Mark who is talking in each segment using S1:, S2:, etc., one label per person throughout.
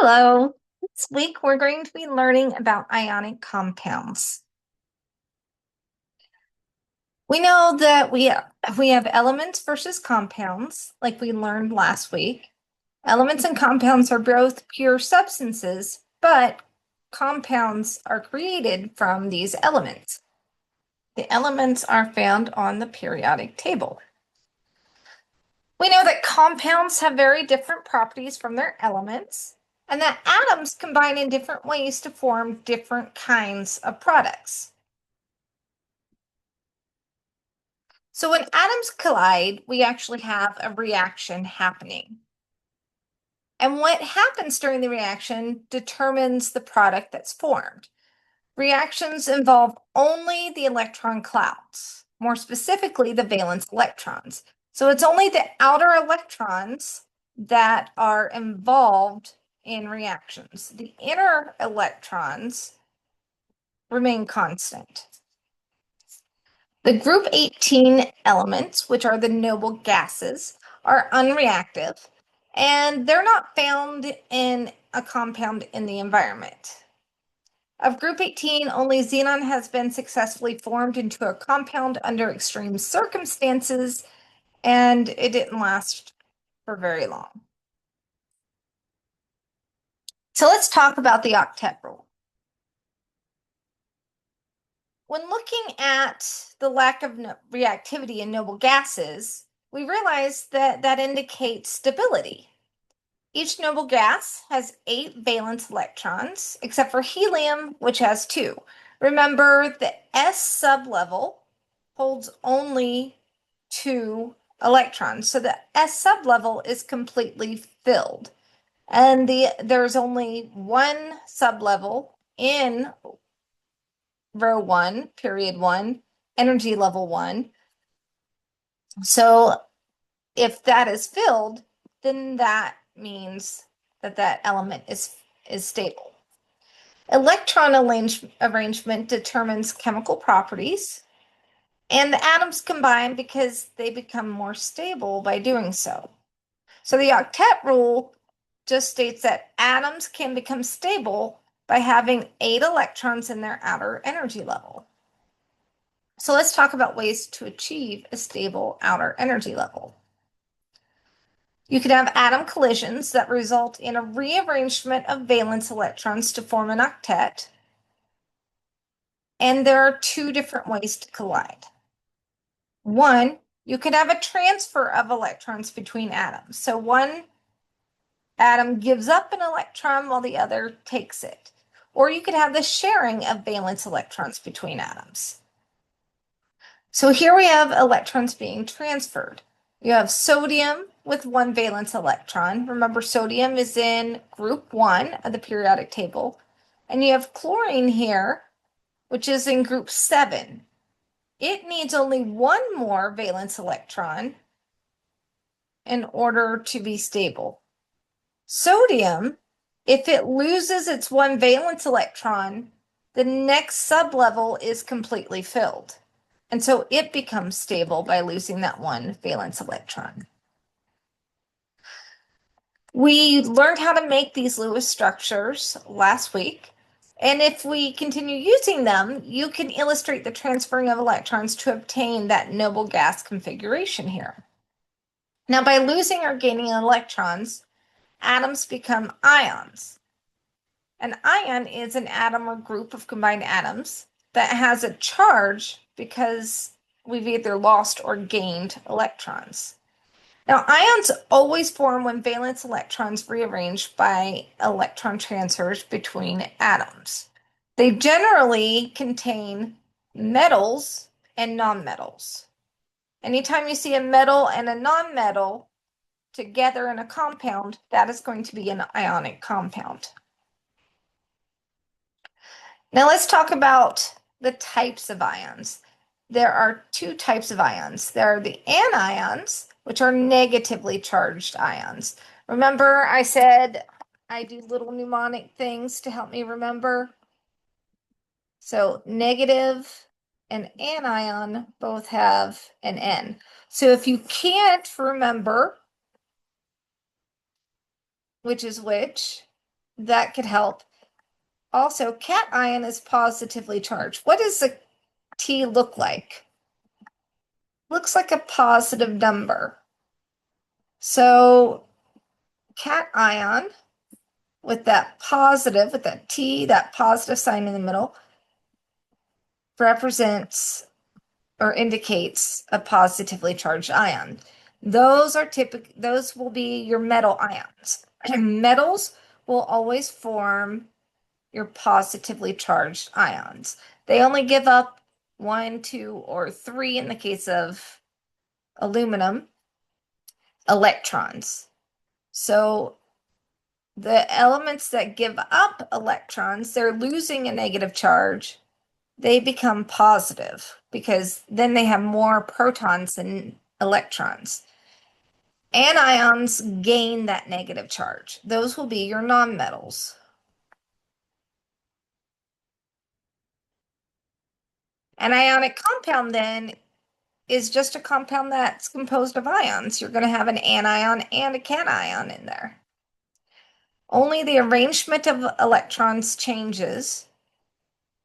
S1: Hello. This week we're going to be learning about ionic compounds. We know that we have elements versus compounds, like we learned last week. Elements and compounds are both pure substances, but compounds are created from these elements. The elements are found on the periodic table. We know that compounds have very different properties from their elements, and that atoms combine in different ways to form different kinds of products. So when atoms collide, we actually have a reaction happening. And what happens during the reaction determines the product that's formed. Reactions involve only the electron clouds, more specifically the valence electrons. So it's only the outer electrons that are involved in reactions. The inner electrons remain constant. The group 18 elements, which are the noble gases, are unreactive, and they're not found in a compound in the environment. Of group 18, only xenon has been successfully formed into a compound under extreme circumstances, and it didn't last for very long. So let's talk about the octet rule. When looking at the lack of reactivity in noble gases, we realize that that indicates stability. Each noble gas has 8 valence electrons, except for helium, which has 2. Remember, the S sublevel holds only 2 electrons, so the S sublevel is completely filled. And there's only one sublevel in row 1, period 1, energy level 1. So if that is filled, then that means that that element is stable. Electron arrangement determines chemical properties, and the atoms combine because they become more stable by doing so. So the octet rule just states that atoms can become stable by having 8 electrons in their outer energy level. So let's talk about ways to achieve a stable outer energy level. You could have atom collisions that result in a rearrangement of valence electrons to form an octet. And there are 2 different ways to collide. One, you could have a transfer of electrons between atoms. So one atom gives up an electron while the other takes it. Or you could have the sharing of valence electrons between atoms. So here we have electrons being transferred. You have sodium with 1 valence electron. Remember, sodium is in group 1 of the periodic table. And you have chlorine here, which is in group 7. It needs only 1 more valence electron in order to be stable. Sodium, if it loses its 1 valence electron, the next sublevel is completely filled. And so it becomes stable by losing that 1 valence electron. We learned how to make these Lewis structures last week. And if we continue using them, you can illustrate the transferring of electrons to obtain that noble gas configuration here. Now, by losing or gaining electrons, atoms become ions. An ion is an atom or group of combined atoms that has a charge because we've either lost or gained electrons. Now, ions always form when valence electrons rearrange by electron transfers between atoms. They generally contain metals and nonmetals. Anytime you see a metal and a nonmetal together in a compound, that is going to be an ionic compound. Now let's talk about the types of ions. There are 2 types of ions. There are the anions, which are negatively charged ions. Remember, I said I do little mnemonic things to help me remember. So negative and anion both have an N. So if you can't remember which is which, that could help. Also, cation is positively charged. What does the T look like? Looks like a positive number. So cation with that positive, with that T, that positive sign in the middle, represents or indicates a positively charged ion. Those will be your metal ions. Metals will always form your positively charged ions. They only give up one, two, or three in the case of aluminum electrons. So the elements that give up electrons, they're losing a negative charge. They become positive because then they have more protons than electrons. Anions gain that negative charge. Those will be your nonmetals. An ionic compound then is just a compound that's composed of ions. You're going to have an anion and a cation in there. Only the arrangement of electrons changes,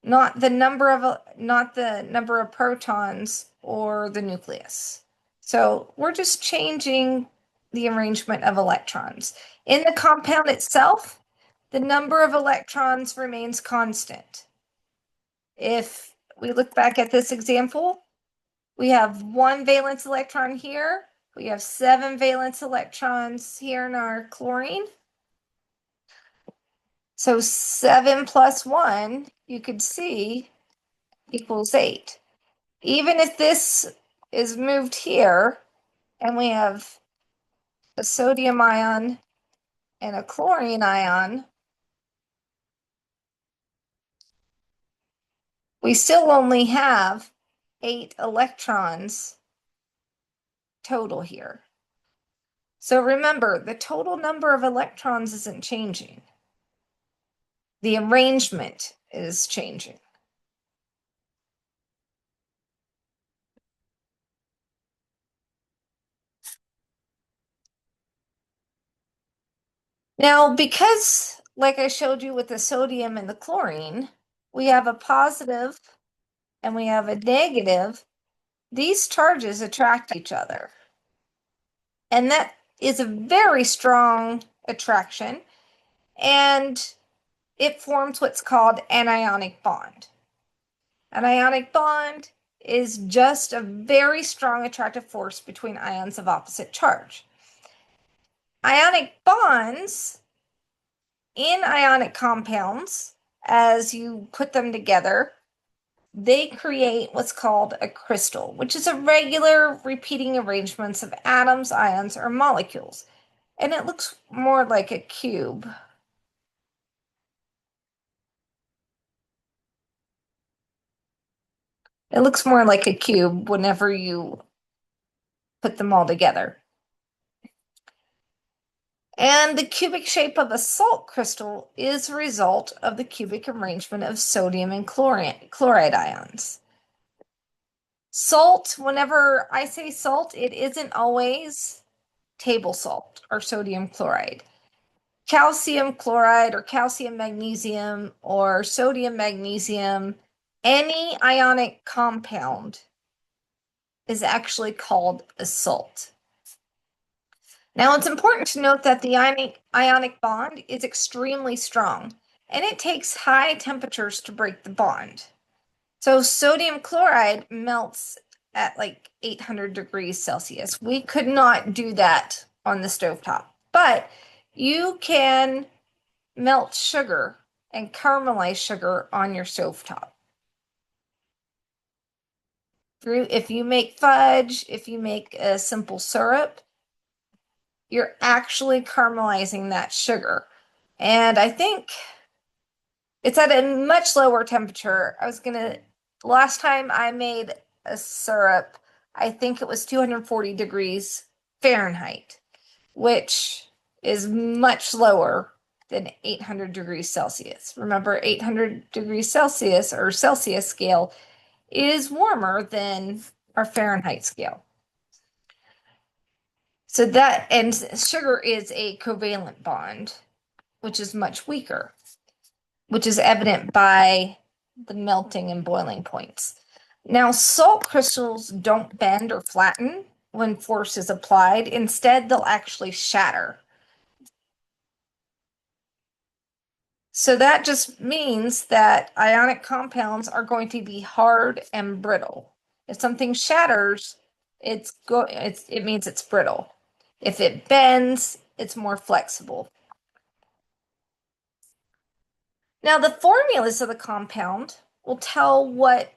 S1: not the number of protons or the nucleus. So we're just changing the arrangement of electrons. In the compound itself, the number of electrons remains constant. If we look back at this example, we have one valence electron here. We have 7 valence electrons here in our chlorine. So 7 plus 1, you could see, equals 8. Even if this is moved here and we have a sodium ion and a chlorine ion, we still only have 8 electrons total here. So remember, the total number of electrons isn't changing. The arrangement is changing. Now, because, like I showed you with the sodium and the chlorine, we have a positive and we have a negative, these charges attract each other. And that is a very strong attraction, and it forms what's called an ionic bond. An ionic bond is just a very strong attractive force between ions of opposite charge. Ionic bonds in ionic compounds, as you put them together, they create what's called a crystal, which is a regular repeating arrangements of atoms, ions, or molecules. And it looks more like a cube. It looks more like a cube whenever you put them all together. And the cubic shape of a salt crystal is a result of the cubic arrangement of sodium and chloride ions. Salt, whenever I say salt, it isn't always table salt or sodium chloride. Calcium chloride or calcium magnesium or sodium magnesium, any ionic compound is actually called a salt. Now, it's important to note that the ionic bond is extremely strong, and it takes high temperatures to break the bond. So sodium chloride melts at like 800 degrees Celsius. We could not do that on the stovetop, but you can melt sugar and caramelize sugar on your stovetop. If you make fudge, if you make a simple syrup, you're actually caramelizing that sugar. And I think it's at a much lower temperature. Last time I made a syrup, I think it was 240 degrees Fahrenheit, which is much lower than 800 degrees Celsius. Remember, 800 degrees Celsius or Celsius scale is warmer than our Fahrenheit scale. So and sugar is a covalent bond. which is much weaker, which is evident by the melting and boiling points. Now, salt crystals don't bend or flatten when force is applied. Instead, they'll actually shatter. So that just means that ionic compounds are going to be hard and brittle. If something shatters, it means it's brittle. If it bends, it's more flexible. Now, the formulas of the compound will tell what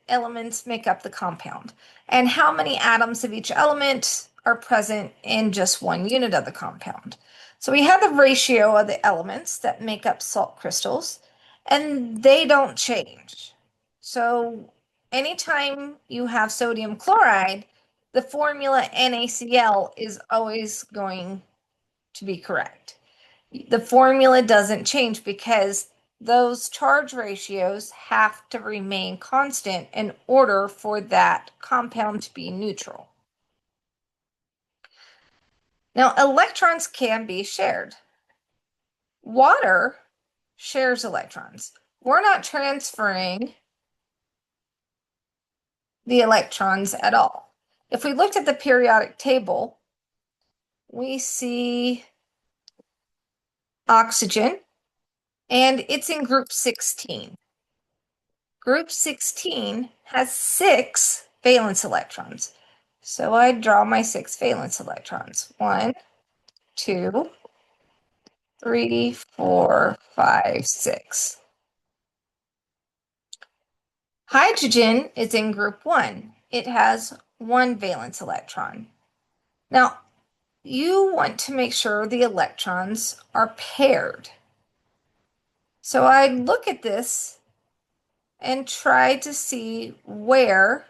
S1: elements make up the compound and how many atoms of each element are present in just one unit of the compound. So we have the ratio of the elements that make up salt crystals, and they don't change. So anytime you have sodium chloride, the formula NaCl is always going to be correct. The formula doesn't change because those charge ratios have to remain constant in order for that compound to be neutral. Now, electrons can be shared. Water shares electrons. We're not transferring the electrons at all. If we looked at the periodic table, we see oxygen, and it's in group 16. Group 16 has 6 valence electrons. So I draw my 6 valence electrons. 1, 2, 3, 4, 5, 6. Hydrogen is in group 1. It has 1 valence electron. Now, you want to make sure the electrons are paired. So I look at this and try to see where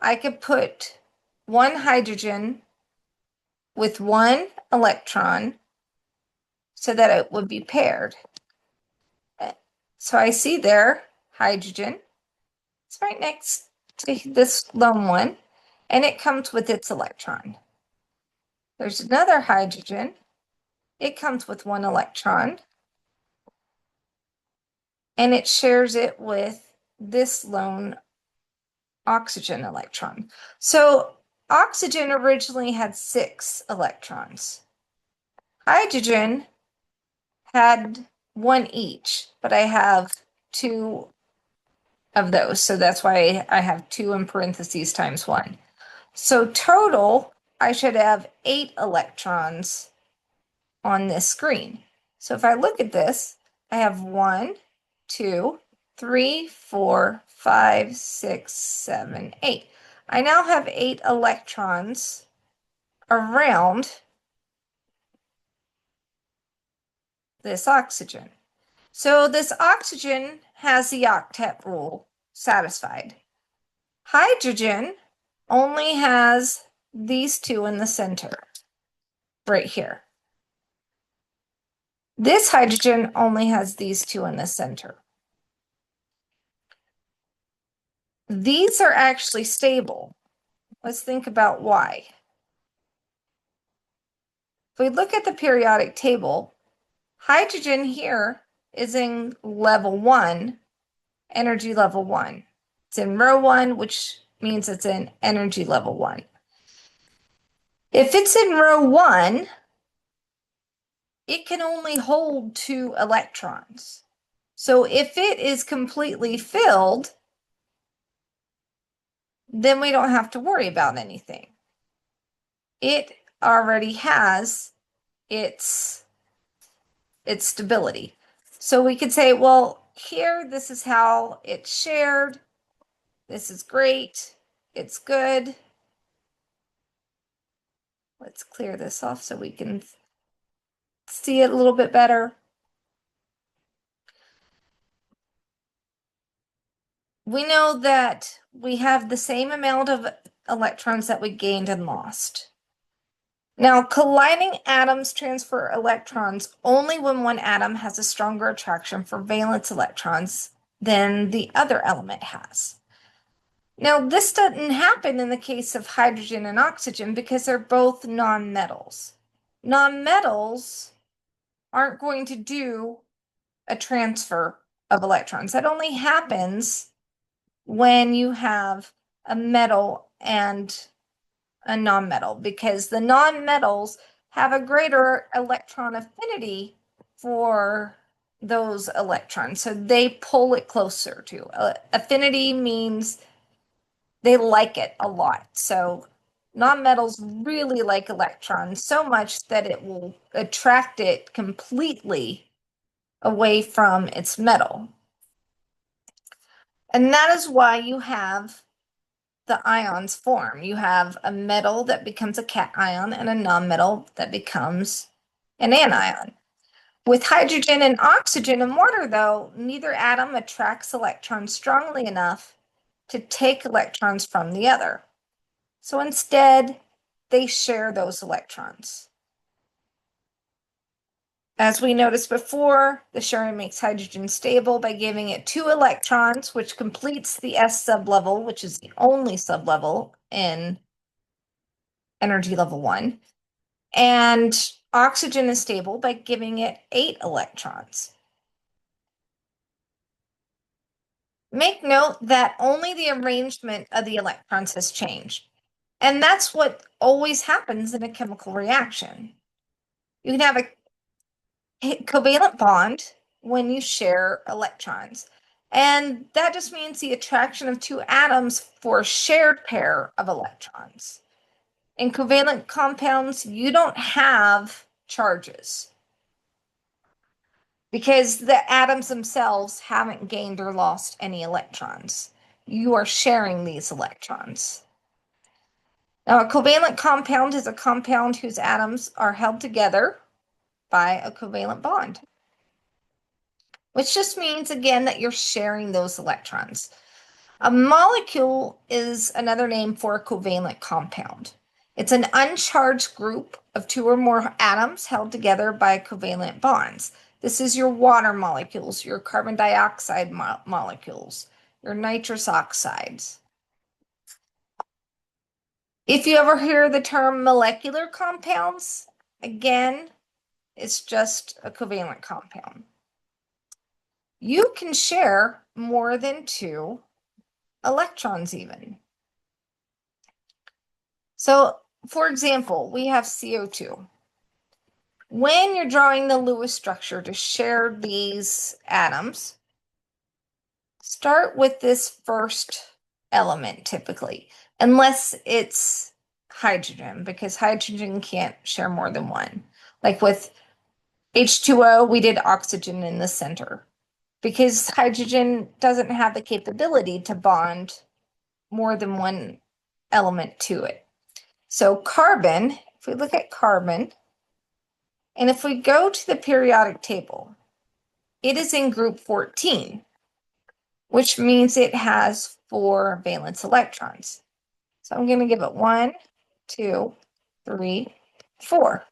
S1: I could put 1 hydrogen with 1 electron so that it would be paired. So I see there hydrogen. It's right next to this lone one, and it comes with its electron. There's another hydrogen. It comes with 1 electron, and it shares it with this lone oxygen electron. So oxygen originally had 6 electrons. Hydrogen had 1 each, but I have 2 of those. So that's why I have 2 in parentheses times 1. So total, I should have 8 electrons on this screen. So if I look at this, I have 1, 2, 3, 4, 5, 6, 7, 8. I now have 8 electrons around this oxygen. So this oxygen has the octet rule satisfied. Hydrogen only has these 2 in the center, right here. This hydrogen only has these 2 in the center. These are actually stable. Let's think about why. If we look at the periodic table, hydrogen here is in level 1, energy level 1. It's in row 1, which means it's in energy level 1. If it's in row 1, it can only hold 2 electrons. So if it is completely filled, then we don't have to worry about anything. It already has its stability. So we could say, well, here, this is how it's shared. This is great. It's good. Let's clear this off so we can see it a little bit better. We know that we have the same amount of electrons that we gained and lost. Now, colliding atoms transfer electrons only when one atom has a stronger attraction for valence electrons than the other element has. Now, this doesn't happen in the case of hydrogen and oxygen because they're both nonmetals. Nonmetals aren't going to do a transfer of electrons. That only happens when you have a metal and a nonmetal, because the nonmetals have a greater electron affinity for those electrons. So they pull it closer to. Affinity means they like it a lot. So nonmetals really like electrons so much that it will attract it completely away from its metal. And that is why you have the ions form. You have a metal that becomes a cation and a nonmetal that becomes an anion. With hydrogen and oxygen in water, though, neither atom attracts electrons strongly enough to take electrons from the other. So instead, they share those electrons. As we noticed before, the sharing makes hydrogen stable by giving it 2 electrons, which completes the s sublevel, which is the only sublevel in energy level 1. And oxygen is stable by giving it 8 electrons. Make note that only the arrangement of the electrons has changed. And that's what always happens in a chemical reaction. You can have a covalent bond when you share electrons. And that just means the attraction of 2 atoms for a shared pair of electrons. In covalent compounds, you don't have charges because the atoms themselves haven't gained or lost any electrons. You are sharing these electrons. Now, a covalent compound is a compound whose atoms are held together by a covalent bond, which just means, again, that you're sharing those electrons. A molecule is another name for a covalent compound. It's an uncharged group of 2 or more atoms held together by covalent bonds. This is your water molecules, your carbon dioxide molecules, your nitrous oxides. If you ever hear the term molecular compounds, again, it's just a covalent compound. You can share more than 2 electrons even. So, for example, we have CO2. When you're drawing the Lewis structure to share these atoms, start with this first element typically, unless it's hydrogen, because hydrogen can't share more than 1. Like with H2O, we did oxygen in the center because hydrogen doesn't have the capability to bond more than 1 element to it. So carbon, if we look at carbon, and if we go to the periodic table, it is in group 14, which means it has 4 valence electrons. So I'm going to give it 1, 2, 3, 4.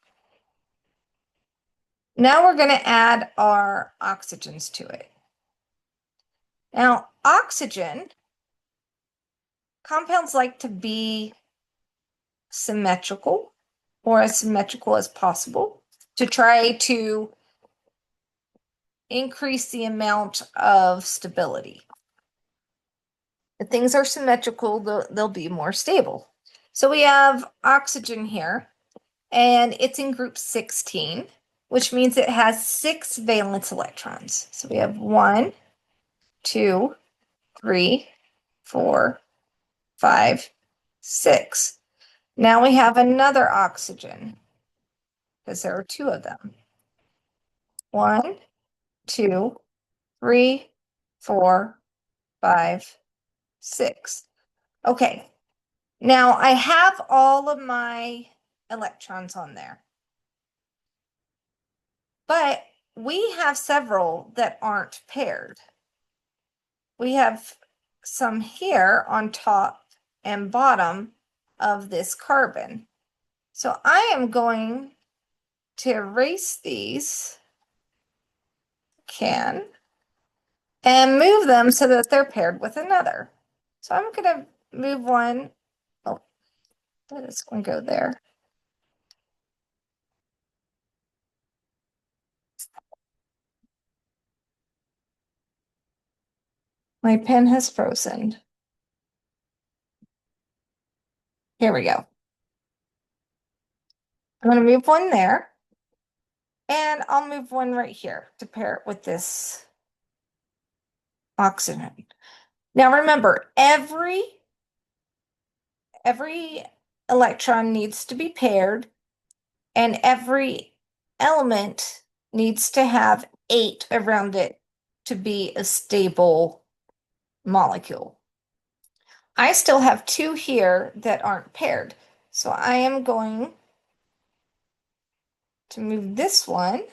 S1: Now we're going to add our oxygens to it. Now, oxygen, compounds like to be symmetrical or as symmetrical as possible to try to increase the amount of stability. If things are symmetrical, they'll be more stable. So we have oxygen here, and it's in group 16, which means it has 6 valence electrons. So we have 1, 2, 3, 4, 5, 6. Now we have another oxygen, because there are 2 of them. 1, 2, 3, 4, 5, 6. Okay, now I have all of my electrons on there, but we have several that aren't paired. We have some here on top and bottom of this carbon. So I am going to erase these, and move them so that they're paired with another. So I'm going to move one. Oh, this one go there. My pen has frozen. Here we go. I'm going to move one there. And I'll move one right here to pair it with this oxygen. Now remember, every electron needs to be paired, and every element needs to have 8 around it to be a stable molecule. I still have 2 here that aren't paired. So I am going to move this one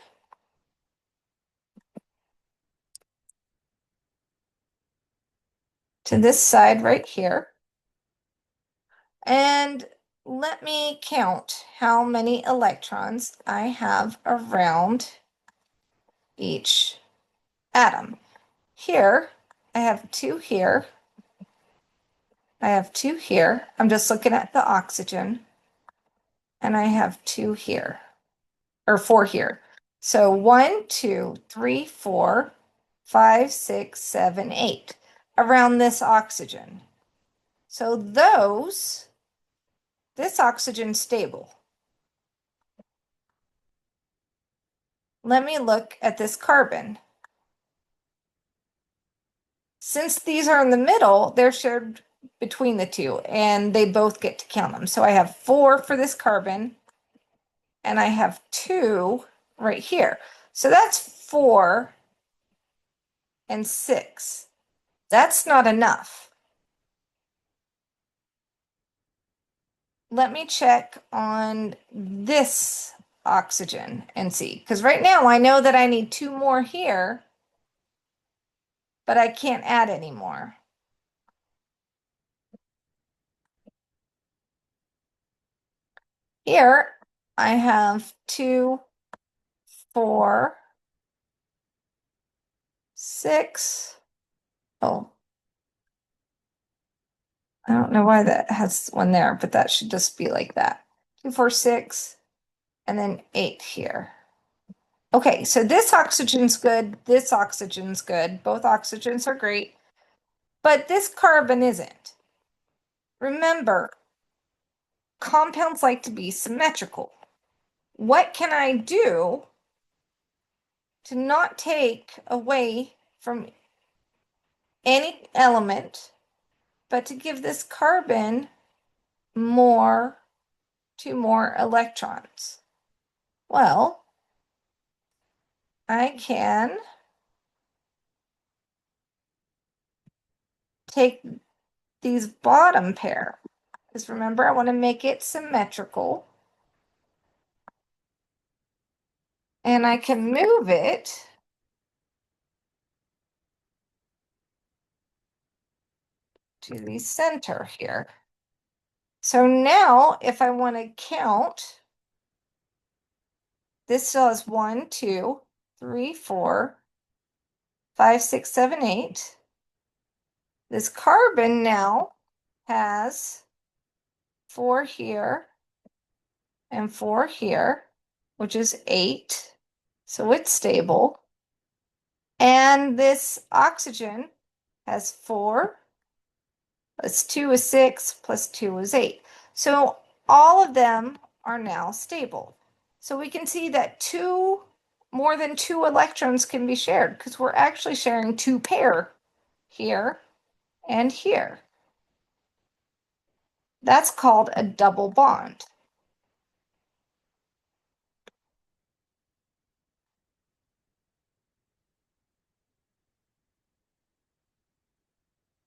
S1: to this side right here. And let me count how many electrons I have around each atom. Here, I have 2 here. I have 2 here. I'm just looking at the oxygen. And I have 2 here, or 4 here. So 1, 2, 3, 4, 5, 6, 7, 8 around this oxygen. So this oxygen's stable. Let me look at this carbon. Since these are in the middle, they're shared between the two, and they both get to count them. So I have 4 for this carbon, and I have 2 right here. So that's 4 and 6. That's not enough. Let me check on this oxygen and see, because right now I know that I need 2 more here, but I can't add any more. Here I have 2, 4, 6. Oh, I don't know why that has one there, but that should just be like that. 2, 4, 6, and then 8 here. Okay, so this oxygen's good, this oxygen's good. Both oxygens are great, but this carbon isn't. Remember, compounds like to be symmetrical. What can I do to not take away from any element, but to give this carbon more 2 more electrons? Well, I can take these bottom pair, because remember, I want to make it symmetrical. And I can move it to the center here. So now if I want to count, this still has 1, 2, 3, 4, 5, 6, 7, 8. This carbon now has 4 here and 4 here, which is 8. So it's stable. And this oxygen has 4 plus 2 is 6 plus 2 is 8. So all of them are now stable. So we can see that more than 2 electrons can be shared, because we're actually sharing 2 pair here and here. That's called a double bond.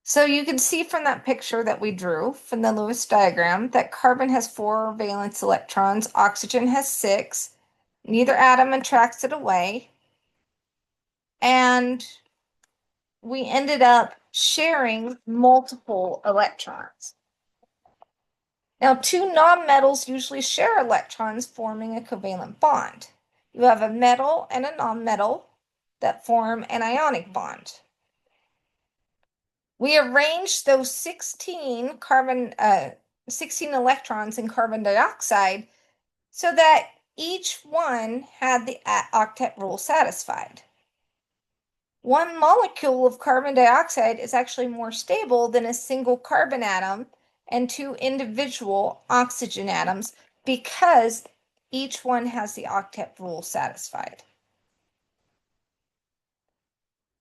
S1: So you can see from that picture that we drew from the Lewis diagram that carbon has 4 valence electrons, oxygen has 6. Neither atom attracts it away. And we ended up sharing multiple electrons. Now, 2 nonmetals usually share electrons, forming a covalent bond. You have a metal and a nonmetal that form an ionic bond. We arranged those 16 electrons in carbon dioxide so that each one had the octet rule satisfied. One molecule of carbon dioxide is actually more stable than a single carbon atom and two individual oxygen atoms because each one has the octet rule satisfied.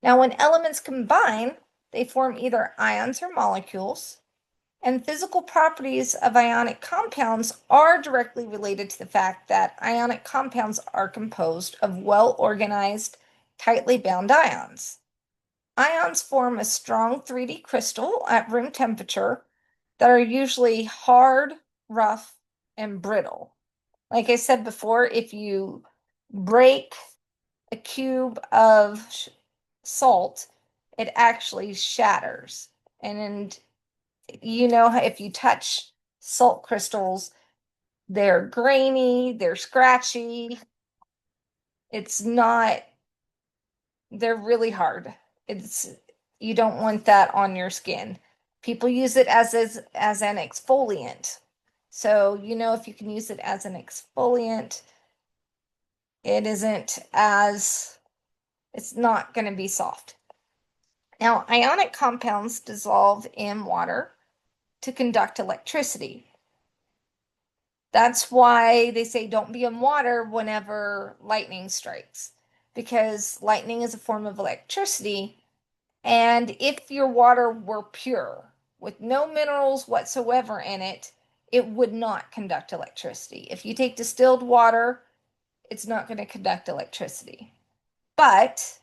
S1: Now, when elements combine, they form either ions or molecules, and physical properties of ionic compounds are directly related to the fact that ionic compounds are composed of well-organized, tightly bound ions. Ions form a strong 3D crystal at room temperature that are usually hard, rough, and brittle. Like I said before, if you break a cube of salt, it actually shatters. And you know, if you touch salt crystals, they're grainy, they're scratchy. It's not, they're really hard. It's, you don't want that on your skin. People use it as an exfoliant. So, you know, if you can use it as an exfoliant, it isn't as, it's not going to be soft. Now, ionic compounds dissolve in water to conduct electricity. That's why they say don't be in water whenever lightning strikes, because lightning is a form of electricity. And if your water were pure, with no minerals whatsoever in it, it would not conduct electricity. If you take distilled water, it's not going to conduct electricity. But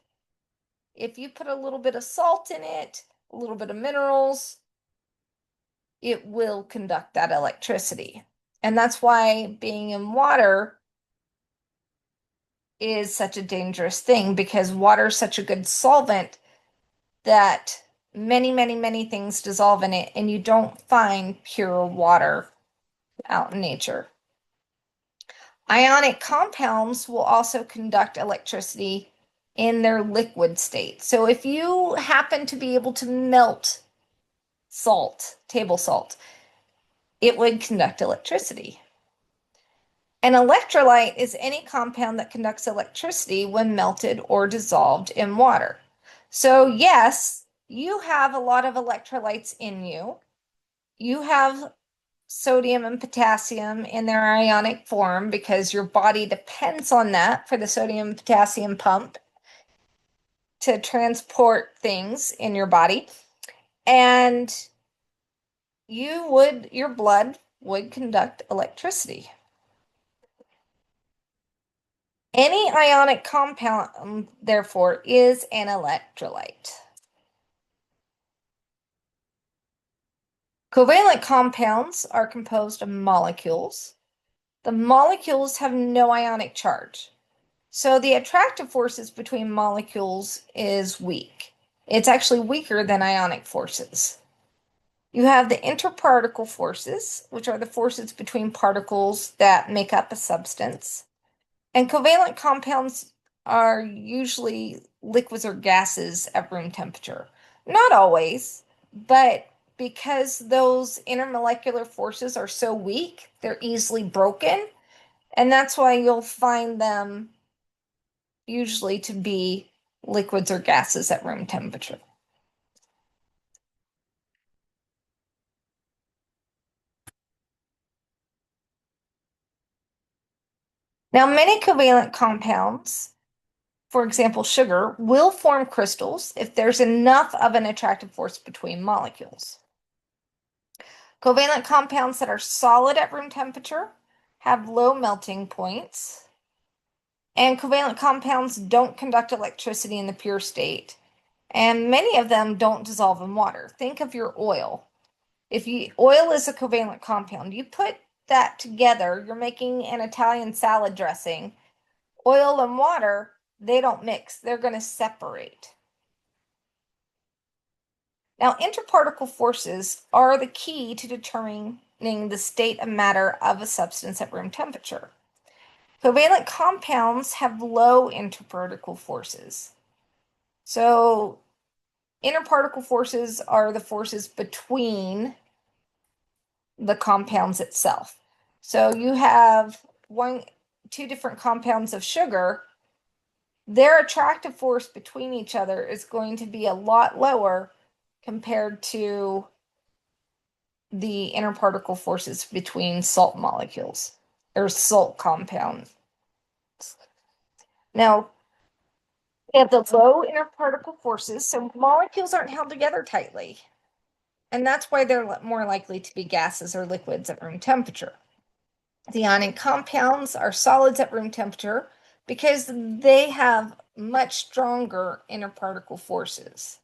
S1: if you put a little bit of salt in it, a little bit of minerals, it will conduct that electricity. And that's why being in water is such a dangerous thing, because water is such a good solvent that many things dissolve in it, and you don't find pure water out in nature. Ionic compounds will also conduct electricity in their liquid state. So if you happen to be able to melt salt, table salt, it would conduct electricity. An electrolyte is any compound that conducts electricity when melted or dissolved in water. So yes, you have a lot of electrolytes in you. You have sodium and potassium in their ionic form because your body depends on that for the sodium and potassium pump to transport things in your body. And your blood would conduct electricity. Any ionic compound, therefore, is an electrolyte. Covalent compounds are composed of molecules. The molecules have no ionic charge. So the attractive forces between molecules is weak. It's actually weaker than ionic forces. You have the interparticle forces, which are the forces between particles that make up a substance. And covalent compounds are usually liquids or gases at room temperature. Not always, but because those intermolecular forces are so weak, they're easily broken. And that's why you'll find them usually to be liquids or gases at room temperature. Now, many covalent compounds, for example, sugar, will form crystals if there's enough of an attractive force between molecules. Covalent compounds that are solid at room temperature have low melting points. And covalent compounds don't conduct electricity in the pure state. And many of them don't dissolve in water. Think of your oil. Oil is a covalent compound. You put that together, you're making an Italian salad dressing. Oil and water, they don't mix. They're going to separate. Now, interparticle forces are the key to determining the state of matter of a substance at room temperature. Covalent compounds have low interparticle forces. So, interparticle forces are the forces between the compounds itself. So, you have two different compounds of sugar. their attractive force between each other is going to be a lot lower compared to the interparticle forces between salt molecules or salt compounds. Now, we have the low interparticle forces, so molecules aren't held together tightly. And that's why they're more likely to be gases or liquids at room temperature. The ionic compounds are solids at room temperature because they have much stronger interparticle forces.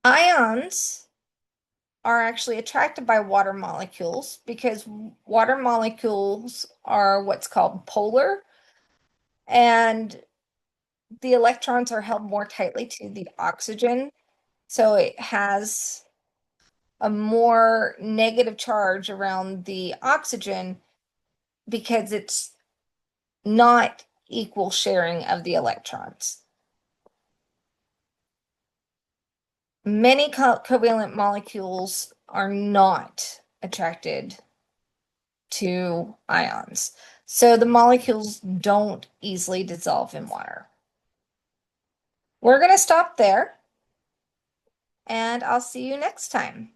S1: Ions are actually attracted by water molecules because water molecules are what's called polar, and the electrons are held more tightly to the oxygen, so it has a more negative charge around the oxygen because it's not equal sharing of the electrons. Many covalent molecules are not attracted to ions, so the molecules don't easily dissolve in water. We're going to stop there, and I'll see you next time.